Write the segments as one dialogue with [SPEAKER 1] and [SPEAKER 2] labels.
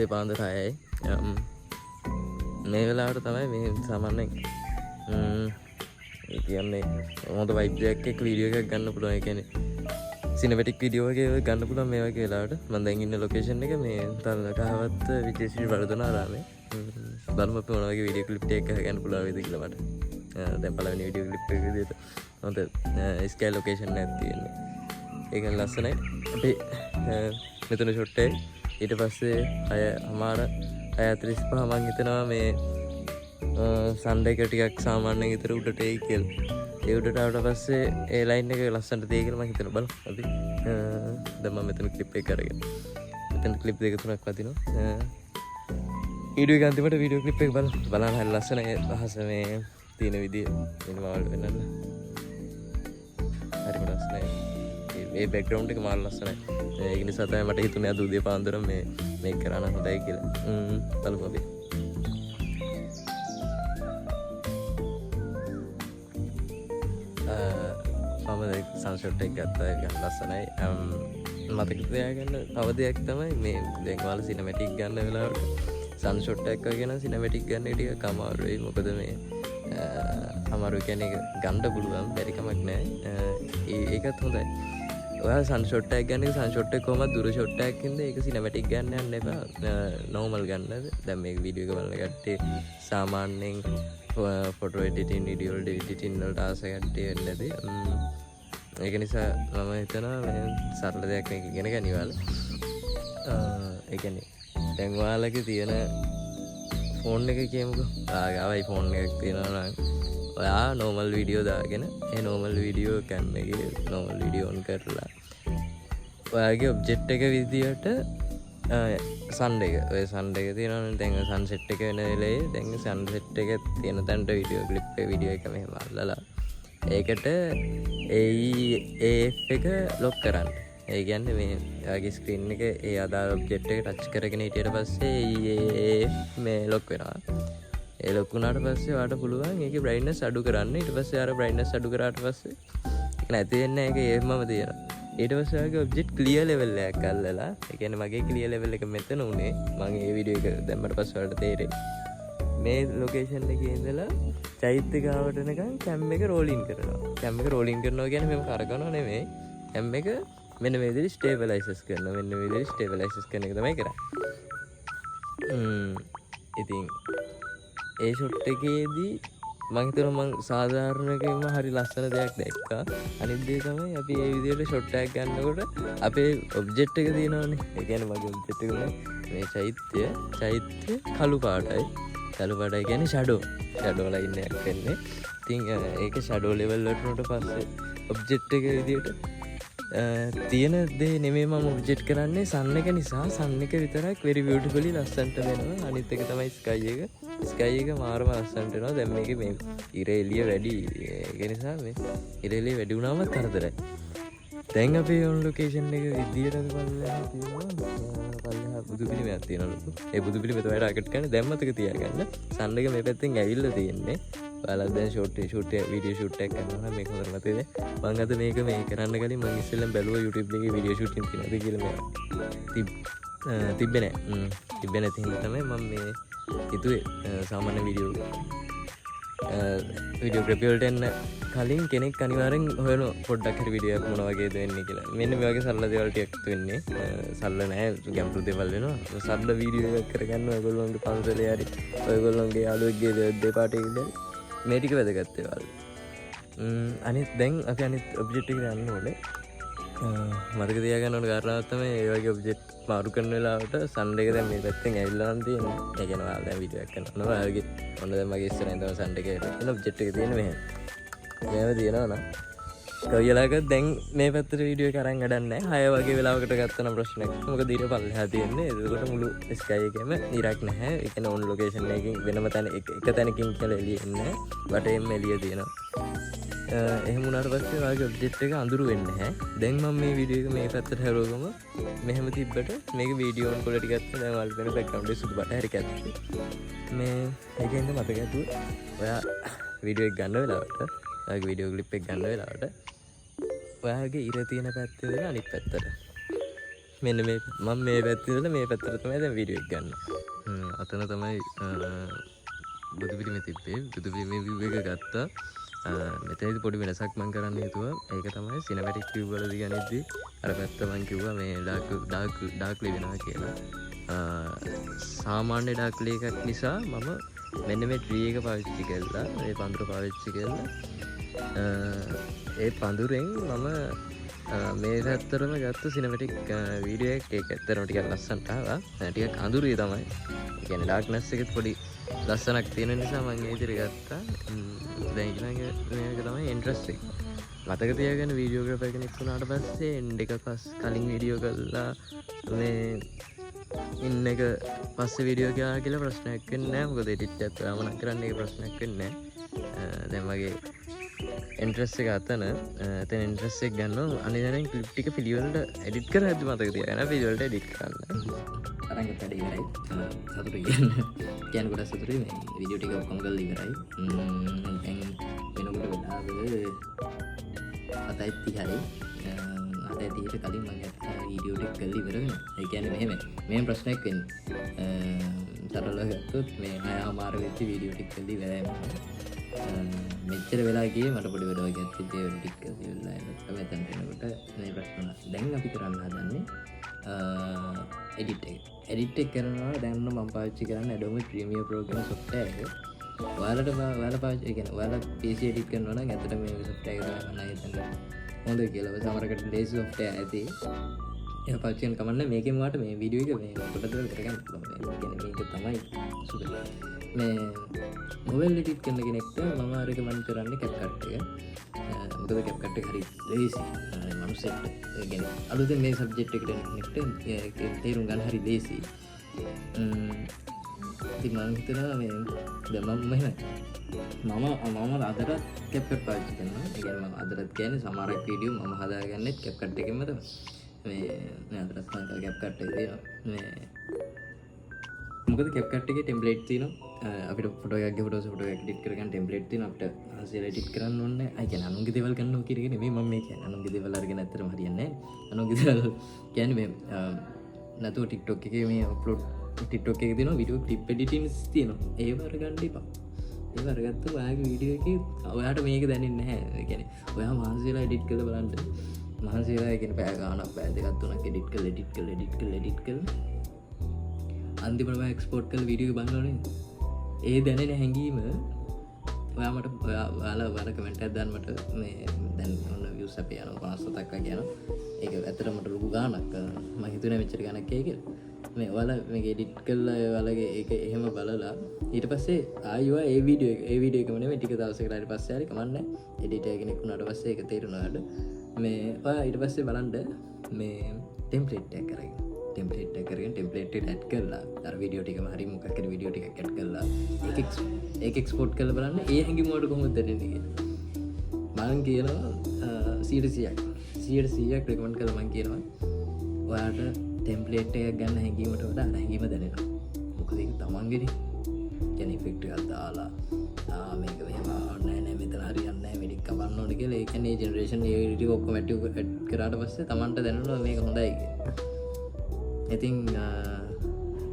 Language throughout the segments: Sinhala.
[SPEAKER 1] උදේ පාන්දර 6යි. මේ වෙලාවට තමයි මේ සාමාන්‍යයෙන් කියන්නේ හොඳ වයිබ් එකක් වීඩියෝ එකක් ගන්න පුළුවන්. ඒ කියන්නේ සිනමැටික් වීඩියෝ එකක් ගන්න පුළුවන් මේ වගේ වෙලාවට. මම දැන් ඉන්න ලොකේෂන් එක මේ තලකහවත් විජේශ්‍රී වර්ධනාරාමේ. බලමු අපි මොන වගේ වීඩියෝ ක්ලිප් එකක් ගන්න පුළුවන් වේද කියලා මට. දැන් පළවෙනි වීඩියෝ ක්ලිප් එක විදිහට හොඳ ස්කේල් ලොකේෂන් එකක් තියෙන්නේ. ඒක ලස්සනයි. අපි මෙතන ෂොට් එක ඊට පස්සේ 6:35 මම හිතනවා මේ සන්ඩේ එක ටිකක් සාමාන්‍යයෙන් විතර උඩට එයි කියලා. ඒ උඩට ආවට පස්සේ ඒ ලයින් එක ලස්සනට දෙයි කියලා මම හිතනවා. බලමු අපි. දැන් මම මෙතන ක්ලිප් එක අරගෙන. මෙතන ක්ලිප් දෙක තුනක් වදිනවා. වීඩියෝ එක අන්තිමට වීඩියෝ ක්ලිප් එක බලන්න හරි ලස්සනයි. අහස මේ තියෙන විදිය වෙන මාල් වෙනන්න. හරිම ලස්සනයි. මේ බෑග්ග්‍රවුන්ඩ් එක මාල් ලස්සනයි. ඒක නිසා තමයි මට හිතුනේ අද උදේ පාන්දර මේක කරා නම් හොඳයි කියලා. බලමු අපි. මම සන්සෙට් එක ගත්තා. ඒක ලස්සනයි. මතක තියාගන්න තව දෙයක් තමයි මේ දැන් ඔයාලා සිනමැටික් ගන්න වෙලාවට සන්ෂොට් එකක් වගේ නම් සිනමැටික් ගන්න ටිකක් අමාරුයි. මොකද මේ අමාරු කියන්නේ ගන්න පුළුවන් බැරි කමක් නැහැ. ඒකත් හොඳයි. ඔයා සන්ෂොට් එකක් ගන්න එක සන්ෂොට් එක කොහමද දුර ෂොට් එකක් ඉඳ ඒක සිනමැටික් ගන්න යන්න එපා. නෝමල් ගන්නද. දැන් මේක වීඩියෝ එක බලන කට්ටිය සාමාන්‍යයෙන් ෆොටෝ එඩිටින් වීඩියෝ එඩිටින් වලට ආස කට්ටිය වෙන්නේදී. ඒක නිසා මම හිතනවා මේ සරල දෙයක් මේක ඉගෙන ගනිවාල. ඒ කියන්නේ දැන් ඔයාලගේ තියෙන ෆෝන් එක කියමුකෝ. ආගාවයි ෆෝන් එකක් තියෙනවා නම් ඔයා නෝමල් වීඩියෝ දාගෙන ඒ නෝමල් වීඩියෝ කැම් එකේ නෝමල් වීඩියෝ ඔන් කරලා ඔයාගේ ඔබ්ජෙක්ට් එක විදියට සන් එක ඔය සන් එක තියෙනවනේ. දැන් සන්සෙට් එක වෙන වෙලේ දැන් සන්සෙට් එක තියෙන තැනට වීඩියෝ ක්ලිප් එක වීඩියෝ එක මෙහෙම අල්ලලා ඒකට AEF එක ලොක් කරන්න. ඒ කියන්නේ මේ ඔයාගේ ස්ක්‍රීන් එක ඒ අදාළ ඔබ්ජෙක්ට් එක ටච් කරගෙන හිටියට පස්සේ AEF මේ ලොක් වෙනවා. ඒ ලොක් වුණාට පස්සේ ඔයාලට පුළුවන් ඒකේ බ්‍රයිට්නස් අඩු කරන්න. ඊට පස්සේ අර බ්‍රයිට්නස් අඩු කරාට පස්සේ ඒක නැති වෙන්නේ ඒක ඒමම තියෙනවා. ඊට පස්සේ ඔයාගේ ඔබ්ජෙක්ට් ක්ලියර් ලෙවල් එකක් අල්ලලා ඒ කියන්නේ මගේ ක්ලියර් ලෙවල් එක මෙතන උනේ. මම මේ වීඩියෝ එක දැම්මට පස්සේ ඔයාලට තේරෙයි. මේ ලොකේෂන් එකේ ඉඳලා චෛත්‍යගාවට එනකන් කැම් එක රෝලින් කරනවා. කැම් එක රෝලින් කරනවා කියන්නේ මෙහෙම කරකවනවා නෙමෙයි. කැම් එක මෙන්න මේ විදිහට ස්ටේබලයිසස් කරනවා. මෙන්න මේ විදිහට ස්ටේබලයිසස් කරන එක තමයි කරන්නේ. ඉතින් ඒ ෂොට් එකේදී මම හිතනවා මම සාධාරණකම හරි ලස්සන දෙයක් දැක්කා. අනිත් දේ තමයි අපි මේ විදිහට ෂොට් එකක් ගන්නකොට අපේ ඔබ්ජෙක්ට් එක තියෙනවනේ. ඒ කියන්නේ මගේ ඔබ්ජෙක්ට් එක මේ චෛත්‍ය කළු පාටයි. කළු පාටයි කියන්නේ ෂැඩෝ ලයින් එකක් වෙන්නේ. ඉතින් ඒක ෂැඩෝ ලෙවල් වලට උනට පස්සේ ඔබ්ජෙක්ට් එක විදිහට තියෙන දේ නෙමෙයි මම ඔබ්ජෙක්ට් කරන්නේ සන් එක නිසා. සන් එක විතරක් very beautifully ලස්සනට වෙනවා. අනිත් එක තමයි ස්කයි එක මාරම ලස්සනට වෙනවා. දැන් මේකේ මේ ඉර එළිය වැඩි. ඒක නිසා මේ ඉර එළිය වැඩි වුණාම කරදරයි. දැන් අපේ ඔන් ලොකේෂන් එක විදියට බලලා තියෙනවා. බුදු පිළිමයක් තියෙනවා. ඒ බුදු පිළිමේ තමයි ටාගට් කරන්නේ. දැන් මතක තියාගන්න. සන් එක මේ පැත්තෙන් ඇවිල්ලා තියෙන්නේ. ඔයාලා දැන් ෂූට් වීඩියෝ ෂූට් එකක් කරනවා. මේක හොඳට මතකද? මම අද මේක කරන්න කලින් මම ඉස්සෙල්ලම බැලුවා YouTube එකේ වීඩියෝ ෂූටින් තියෙනවද කියලා. මේ තිබ්බේ නැහැ. තිබ්බේ නැති හින්දා තමයි මම මේ හිතුවේ සාමාන්‍ය වීඩියෝ ග්‍රැෆි වලට එන්න කලින් කෙනෙක් අනිවාර්යෙන් හොයන පොඩ්ඩක් හරි වීඩියෝ එකක් මොන වගේද වෙන්නේ කියලා. මෙන්න මේ වගේ සරල දේවල් ටිකක් වෙන්නේ. සරල නෑ ගැඹුරු දේවල් වෙනවා. සරල වීඩියෝ එකක් කරගන්න ඔයගොල්ලෝගේ පන්සලේ හරි ඔයගොල්ලෝගේ යාළුවෙක්ගේ දෙපාටේ ඉඳලා මේ ටික වැදගත් දේවල්. අනිත් දැන් අපි අනිත් ඔබ්ජෙක්ට් එකට යන්න ඕනේ. මතක තියාගන්න ඕන කාරණාවක් තමයි මේ වගේ ඔබ්ජෙක්ට් මාරු කරන වෙලාවට සන් එක දැන් මේ පැත්තෙන් ඇවිල්ලා නම් තියෙන්නේ. ඒ කියන්නේ ඔයාලා දැන් වීඩියෝ එකක් කරනවා. ඔයාලගේ ඔන්න දැන් මගේ ඉස්සරහින් තමයි සන් එකේ තියෙන ඔබ්ජෙක්ට් එක තියෙන්නේ මෙහෙම. මේව තියෙනවා නම් කොයිලාක දැන් මේ පැත්තට වීඩියෝ එක අරන් ගඩන්නේ 6 වගේ වෙලාවකට ගත්තනම් ප්‍රශ්නයක්. මොකද ඊට පල්ලෙහා තියෙන්නේ. ඒකට මුළු ස්කයි එකේම ඉරක් නැහැ. ඒ කියන්නේ ඔන් ලොකේෂන් එකකින් වෙනම තැන එක තැනකින් කියලා එළිය එන්නේ. වටේම එළිය තියෙනවා. එහෙම වුණාට පස්සේ ඔයාගේ ඔබ්ජෙක්ට් එක අඳුරු වෙන්නේ නැහැ. දැන් මම මේ වීඩියෝ එක මේ පැත්තට හැරුවගම මෙහෙම තිබ්බට මේක වීඩියෝ ඔන් කරලා ටිකක් දැන් ඔයාලා වෙන බෑග්ග්‍රවුන්ඩ් එක සුදු පාට හරි කැත්තේ. මේ ඒකෙන්ද මතක ඇතුව ඔයා වීඩියෝ එක ගන්න වෙලාවට ඔයාගේ වීඩියෝ ක්ලිප් එක ගන්න වෙලාවට ඔයාගේ ඉර තියෙන පැත්තේ දෙන අනිත් පැත්තට මෙන්න මේ මම මේ පැත්තේ ඉඳලා මේ පැත්තට තමයි දැන් වීඩියෝ එක ගන්න. අතන තමයි බුදු පිළිමේ තිබ්බේ. බුදු පිළිමේ view එක ගත්තා. මෙතනදී පොඩි වෙනසක් මම කරන්න හිතුවා. ඒක තමයි සිනමැටික් view වලදී ගනිද්දි අර පැත්ත මම කිව්වා මේ ඩාර්ක්ලි වෙනවා කියලා. සාමාන්‍ය ඩාර්ක්ලි එකක් නිසා මම මෙන්න මේ ට්‍රී එක පාවිච්චි කළා. මේ පඳුර පාවිච්චි කළා. ඒ පඳුරෙන් මම මේ පැත්තරම ගත්ත සිනමැටික් වීඩියෝ එක ඒක ඇත්තටම ටිකක් ලස්සනට ආවා. ටිකක් අඳුරේ තමයි. ඒ කියන්නේ ඩාර්ක්නස් එකෙත් පොඩි ලස්සනක් තියෙන නිසා මම ඒ විදිහට ගත්තා. දැන් ඊළඟ මේක තමයි ඉන්ට්‍රස්ටිං. මතක තියාගන්න වීඩියෝග්‍රාෆර් කෙනෙක් වුණාට පස්සේ එන්ඩ් එක කලින් වීඩියෝ කළා මේ ඉන්න එක පස්සේ වීඩියෝ කරා කියලා ප්‍රශ්නයක් වෙන්නේ නැහැ. මොකද එඩිට් එකත් ඔයාම නම් කරන්න ඒක ප්‍රශ්නයක් වෙන්නේ නැහැ. දැන් මගේ ඉන්ට්‍රස්ට් එක අතන එතන ඉන්ට්‍රස්ට් එක ගන්නවා. අනිවාර්යෙන් ක්ලිප් ටික පිළිවෙලට එඩිට් කරද්දි මතක තියාගන්න පිළිවෙලට එඩිට් කරන්න.
[SPEAKER 2] අරන් ගත්තා ඉවරයි. සතුටුයි කියන්නේ. කියන්නේ ගොඩක් සතුටුයි මේ වීඩියෝ ටික ඔක්කොම කරලා ඉවරයි. දැන් වෙනකොට වෙලාව 7:30යි. 7:30ට කලින් මම වීඩියෝ ටික කරලා ඉවර වෙනවා. ඒ කියන්නේ මෙහෙම ප්‍රශ්නයක් වෙන්නේ. සරලව ගත්තොත් මේ 6:00 වෙච්ච වීඩියෝ ටික කරලා ඉවරයි. මෙච්චර වෙලා ගියේ මට පොඩි වැඩ වගේක් තිබ්බේ ඒ ටික කරලා ඉවරයි. තමයි එතනට එනකොට මේ ප්‍රශ්න දැන් අපි කරන්න හදන්නේ එඩිට් එක කරනවා. දැන් මම පාවිච්චි කරන්නේ Adobe Premiere Pro කියන software එක. ඔයාලා පාවිච්චි කියන්නේ ඔයාලා PC edit කරනවා නම් ඇත්තට මේ software එක තමයි මම හිතන්නේ හොඳ කියලා. සමහරකට ලේසි software ඇති. ඒක පාවිච්චි කරන කමන්න මේකෙන් වාට මේ වීඩියෝ එක මේ පොඩ්ඩක් කරගන්න පුළුවන්. ඒ කියන්නේ මේක තමයි සුබ. මේ මොබයිල් එඩිට් කරන කෙනෙක්ට මම රෙකමන්ඩ් කරන්නේ CapCut එක. මොකද CapCut එක හරි ලේසි. මනුස්සයෙක්ට කියන්නේ අලුතෙන් මේ සබ්ජෙක්ට් එකට එන කෙනෙක්ට තේරුම් ගන්න හරි ලේසි. ඉතින් මම හිතනවා මේ දැන් මම අදට CapCut පාවිච්චි කරනවා. ඒ කියන්නේ මම අදට කියන්නේ සමහරක් වීඩියෝ මම හදාගන්නේ CapCut එකෙන්ම තමයි. මේ අදට CapCut එක තියෙනවා. මේ මොකද CapCut එකේ ටෙම්ප්ලේට් තියෙනවා. අපිට ෆොටෝ එකක් ෆොටෝ එකක් එඩිට් කරගන්න ටෙම්ප්ලේට් තියෙනවා. අපිට ආසියලා එඩිට් කරන්න ඕනේ. අය කියන්නේ අනුන්ගේ දේවල් කරනවා කියන එක නෙමෙයි මම මේ කියන්නේ. අනුන්ගේ දේවල් අරගෙන ඇත්තටම හරියන්නේ නැහැ. අනුන්ගේ දේවල් කියන්නේ මේ නැතුව TikTok එකේ මේ අප්ලෝඩ් TikTok එකේ තියෙනවා වීඩියෝ ක්ලිප් එඩිටින්ග්ස් තියෙනවා. ඒව අරගන්න එපා. ඒව අරගත්තම ඔයාගේ වීඩියෝ එකේ ඔයාට මේක දැනෙන්නේ නැහැ. ඒ කියන්නේ ඔයා මහන්සියලා එඩිට් කරලා බලන්න. මහන්සියලා ඒ කියන්නේ පැය ගාණක් පැය දෙකක් තුනක් එඩිට් කරලා අන්තිමට එක්ස්පෝර්ට් කරලා වීඩියෝ එක බලනවනේ. ඒ දැනෙන හැඟීම ඔයාමට ඔයාලා කමෙන්ට් එකක් දාන්න මට මේ දැන් ඔන්න views අපි යනවා 57ක් වගේ යනවා. ඒක ඇත්තටම මට ලොකු ගාණක්. මම හිතුවේ මෙච්චර ගාණක් එයි කියලා. මේ ඔයාලා මේක එඩිට් කරලා ඔයාලගේ ඒක එහෙම බලලා ඊට පස්සේ ආයෙත් ඒ වීඩියෝ එකම නෙමෙයි ටික දවසකට ඊට පස්සේ හරි කමන්නේ එඩිටර් කෙනෙක් වුණාට පස්සේ ඒක තේරෙනවාට මේ ඔයා ඊට පස්සේ බලන්න මේ ටෙම්ප්ලේට් එකක් කරගෙන ටෙම්ප්ලේට් එක ඇඩ් කරලා අර වීඩියෝ ටිකම හරි මොකක් හරි වීඩියෝ ටිකක් ඇඩ් කරලා ඒක එක්ස්පෝර්ට් කරලා බලන්න ඒ හැඟීම වලට කොහොමද දැනෙන්නේ කියලා මම කියනවා 100%ක් රෙකමන්ඩ් කරලා මම කියනවා ඔයාට ටෙම්ප්ලේට් එකක් ගන්න හැඟීමට වඩා හැඟීම දැනෙනවා මොකද ඒක තමන්ගේනේ කියන්නේ ඉෆෙක්ට් එකක් දාලා මේක මෙහෙම නෑ මෙතන හරියන්නේ නෑ මෙඩික් කවන්න ඕනේ කියලා ඒ කියන්නේ ජෙනරේෂන් ඒ ටික ඔක්කොම ඇඩ් කරාට පස්සේ තමන්ට දැනෙනවා මේක හොඳයි කියලා ඉතින්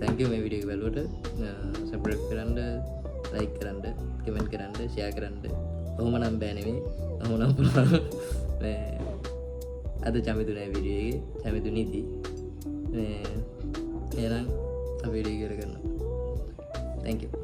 [SPEAKER 2] thank you මේ වීඩියෝ එක බලුවට subscribe කරන්න like කරන්න comment කරන්න share කරන්න ඔහොම නම් බෑ නෙමෙයි ඔහොම නම් පුළුවන් මේ අද චමිතුනේ වීඩියෝ එකේ චමිතු නීති මේ එහෙනම් අපි වීඩියෝ එක කරනවා thank you